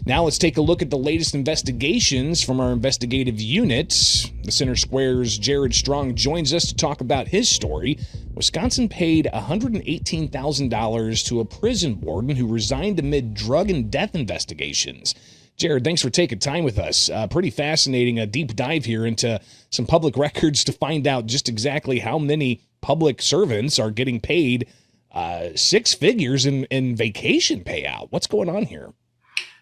Now let's take a look at the latest investigations from our investigative unit. The Center Square's Jared Strong joins us to talk about his story. Wisconsin paid $118,000 to a prison warden who resigned amid drug and death investigations. Jared, thanks for taking time with us. Pretty fascinating, a deep dive here into some public records to find out just exactly how many public servants are getting paid six figures in vacation payout. What's going on here?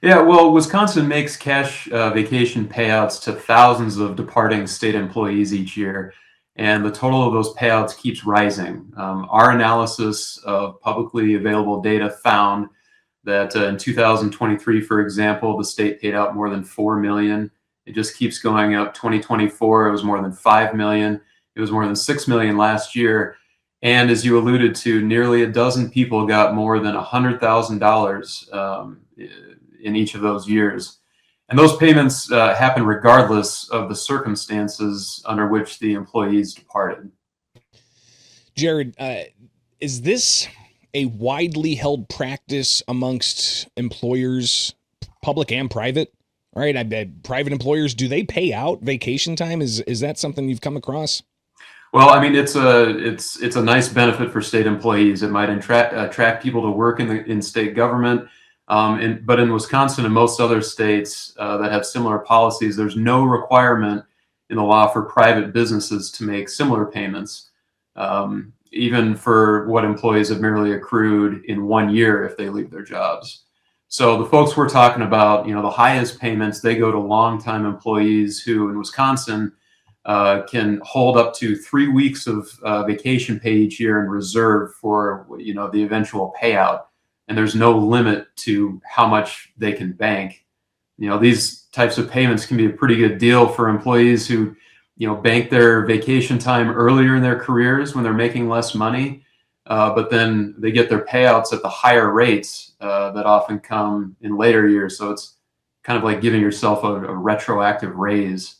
Yeah, well, Wisconsin makes cash vacation payouts to thousands of departing state employees each year, and the total of those payouts keeps rising. Our analysis of publicly available data found that in 2023, for example, the state paid out more than $4 million. It just keeps going up. 2024, it was more than $5 million. It was more than $6 million last year. And as you alluded to, nearly a dozen people got more than $100,000 in each of those years. And those payments happen regardless of the circumstances under which the employees departed. Jared, is this a widely held practice amongst employers, public and private? All right, I bet private employers, do they pay out vacation time? Is that something you've come across? Well, I mean, it's a nice benefit for state employees. It might attract people to work in state government. But in Wisconsin and most other states that have similar policies, there's no requirement in the law for private businesses to make similar payments, even for what employees have merely accrued in 1 year if they leave their jobs. So the folks we're talking about, the highest payments, they go to longtime employees who in Wisconsin can hold up to 3 weeks of vacation pay each year in reserve for, the eventual payout. And there's no limit to how much they can bank. These types of payments can be a pretty good deal for employees who, bank their vacation time earlier in their careers when they're making less money, but then they get their payouts at the higher rates that often come in later years. So it's kind of like giving yourself a retroactive raise.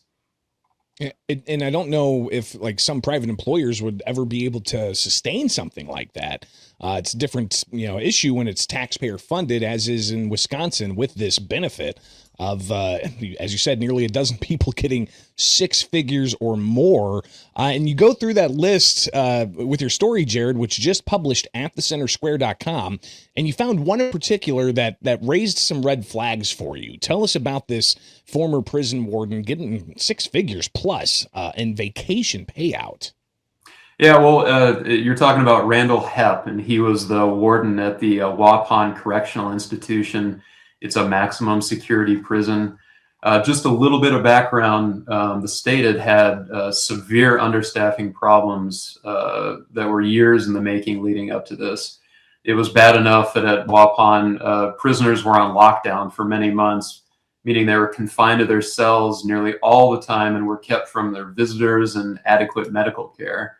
And I don't know if some private employers would ever be able to sustain something like that. It's a different, issue when it's taxpayer funded, as is in Wisconsin with this benefit of, as you said, nearly a dozen people getting six figures or more. And you go through that list with your story, Jared, which just published at thecentersquare.com. And you found one in particular that raised some red flags for you. Tell us about this former prison warden getting six figures plus in vacation payout. Yeah, well, you're talking about Randall Hepp, and he was the warden at the Waupun Correctional Institution. It's a maximum security prison. Just a little bit of background, the state had severe understaffing problems that were years in the making leading up to this. It was bad enough that at Waupun, prisoners were on lockdown for many months, meaning they were confined to their cells nearly all the time and were kept from their visitors and adequate medical care.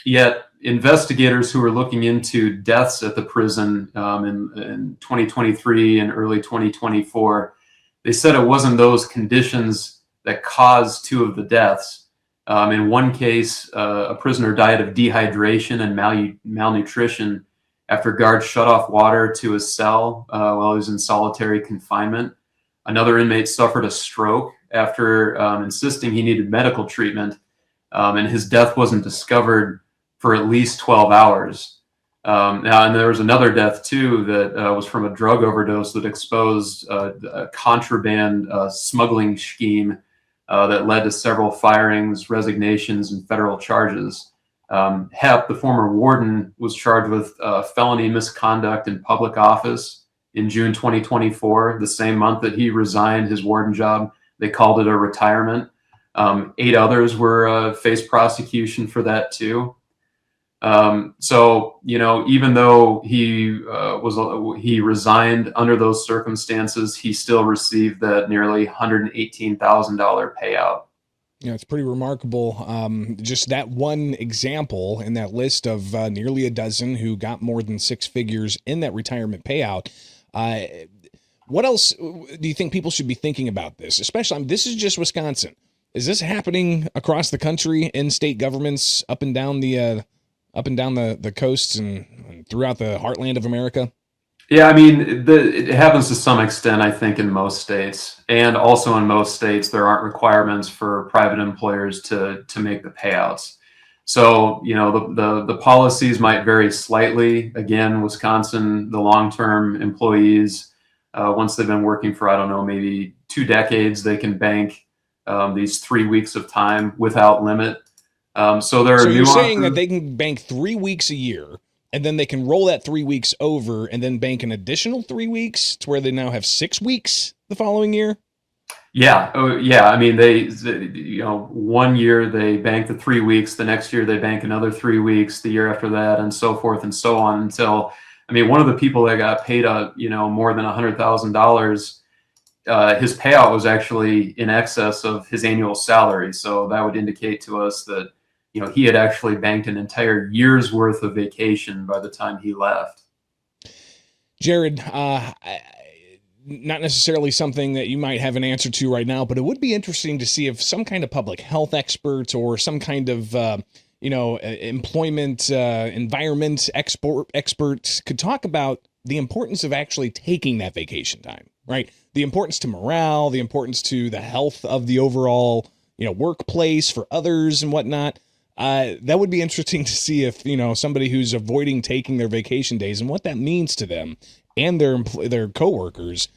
Yet investigators who were looking into deaths at the prison in 2023 and early 2024, they said it wasn't those conditions that caused two of the deaths. In one case, a prisoner died of dehydration and malnutrition after guards shut off water to his cell while he was in solitary confinement. Another inmate suffered a stroke after insisting he needed medical treatment, and his death wasn't discovered for at least 12 hours. And there was another death, too, that was from a drug overdose that exposed a contraband smuggling scheme that led to several firings, resignations, and federal charges. Hepp, the former warden, was charged with felony misconduct in public office in June 2024, the same month that he resigned his warden job. They called it a retirement. 8 others were faced prosecution for that, too. So, even though he resigned under those circumstances, he still received that nearly $118,000 payout. Yeah, it's pretty remarkable. Just that one example in that list of nearly a dozen who got more than six figures in that retirement payout. What else do you think people should be thinking about this? Especially, this is just Wisconsin. Is this happening across the country in state governments up and down the coasts and throughout the heartland of America? Yeah, I mean, it happens to some extent, I think, in most states, and also in most states there aren't requirements for private employers to make the payouts. So, you know, the policies might vary slightly. Again, Wisconsin, the long-term employees, once they've been working for, I don't know, maybe 2 decades, they can bank these 3 weeks of time without limit. So there So are you're saying that nuances. they can bank 3 weeks a year, and then they can roll that 3 weeks over and then bank an additional 3 weeks to where they now have 6 weeks the following year? Yeah, oh, yeah. I mean, you know, one year they bank the 3 weeks, the next year they bank another 3 weeks, the year after that, and so forth and so on until, I mean, one of the people that got paid you know, more than $100,000, his payout was actually in excess of his annual salary. So that would indicate to us that, you know, he had actually banked an entire year's worth of vacation by the time he left. Jared, not necessarily something that you might have an answer to right now, but it would be interesting to see if some kind of public health expert or some kind of employment environment experts could talk about the importance of actually taking that vacation time, right? The importance to morale, the importance to the health of the overall workplace for others and whatnot. That would be interesting to see if somebody who's avoiding taking their vacation days and what that means to them and their coworkers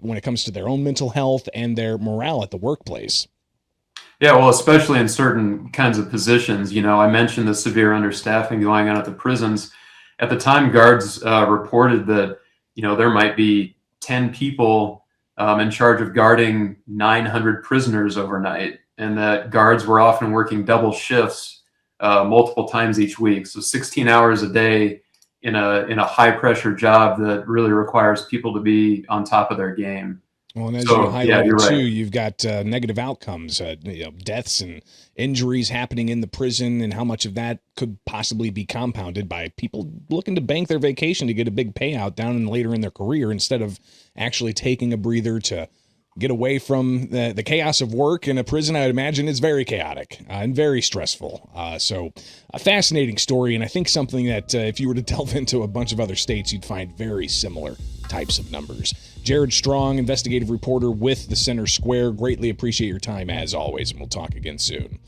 when it comes to their own mental health and their morale at the workplace. Yeah, well, especially in certain kinds of positions. You know, I mentioned the severe understaffing going on at the prisons. At the time, guards reported that, you know, there might be 10 people in charge of guarding 900 prisoners overnight, and that guards were often working double shifts multiple times each week. So 16 hours a day in a high pressure job that really requires people to be on top of their game. Well, and as you So yeah, you're highlighted too, right. you've got negative outcomes, deaths and injuries happening in the prison, and how much of that could possibly be compounded by people looking to bank their vacation to get a big payout down and later in their career instead of actually taking a breather to get away from the chaos of work in a prison. I would imagine it's very chaotic and very stressful. So a fascinating story, and I think something that if you were to delve into a bunch of other states, you'd find very similar types of numbers. Jared Strong, investigative reporter with the Center Square. Greatly appreciate your time as always, and we'll talk again soon.